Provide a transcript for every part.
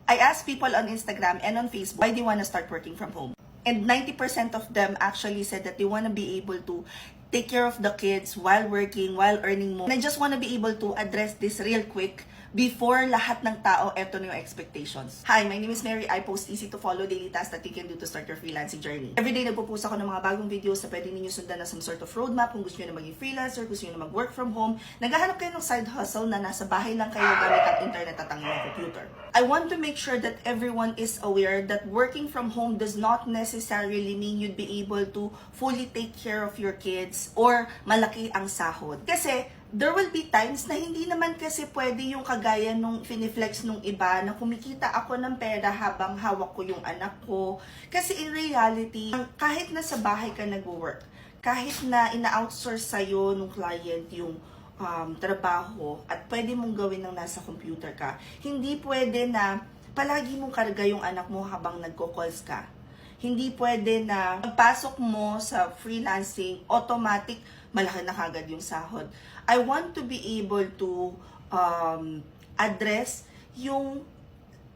I asked people on Instagram and on Facebook why they want to start working from home. And 90% of them actually said that they want to be able to take care of the kids while working, while earning more. And I just want to be able to address this real quick before lahat ng tao, eto na yung expectations. Hi, my name is Mary. I post easy to follow daily tasks that you can do to start your freelancing journey. Everyday nagpo-post ako ng mga bagong videos na pwede ninyo sundan na some sort of roadmap kung gusto nyo na maging freelancer, gusto nyo na mag-work from home, naghahanap kayo ng side hustle na nasa bahay lang kayo gamit ang internet at ang inyong computer. I want to make sure that everyone is aware that working from home does not necessarily mean you'd be able to fully take care of your kids or malaki ang sahod. Kasi there will be times na hindi naman kasi pwede yung kagaya nung finiflex nung iba na kumikita ako ng pera habang hawak ko yung anak ko. Kasi in reality, kahit na sa bahay ka nag-work, kahit na ina-outsource sa'yo nung client yung trabaho at pwede mong gawin ng nasa computer ka, hindi pwede na palagi mong karga yung anak mo habang nagko-calls ka. Hindi pwede na pagpasok mo sa freelancing, automatic, malaki na kagad yung sahod. I want to be able to address yung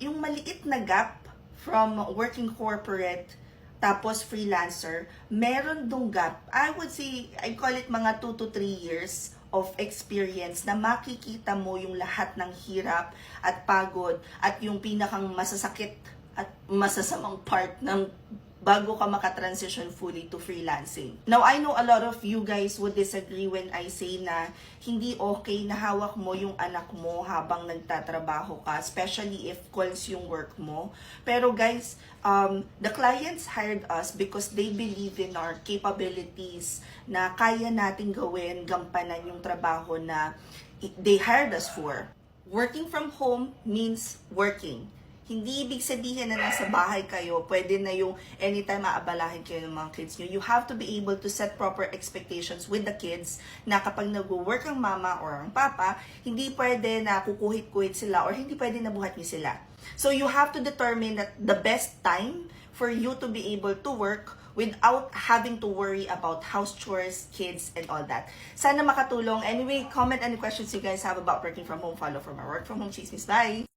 maliit na gap from working corporate tapos freelancer. Meron dong gap. I would say, I call it mga 2 to 3 years of experience na makikita mo yung lahat ng hirap at pagod at yung pinakang masasakit at masasamang part ng bago ka makatransition fully to freelancing. Now, I know a lot of you guys would disagree when I say na hindi okay na hawak mo yung anak mo habang nagtatrabaho ka, especially if calls yung work mo. Pero guys, the clients hired us because they believe in our capabilities na kaya nating gawin, gampanan yung trabaho na they hired us for. Working from home means working. Hindi ibig sabihin na nasa bahay kayo, pwede na yung anytime maabalahin kayo ng mga kids nyo. You have to be able to set proper expectations with the kids na kapag nag-work ang mama or ang papa, hindi pwede na kukuhit-kuhit sila or hindi pwede na buhat nyo sila. So you have to determine that the best time for you to be able to work without having to worry about house chores, kids, and all that. Sana makatulong. Anyway, comment any questions you guys have about working from home. Follow for more work from home chismis. Bye!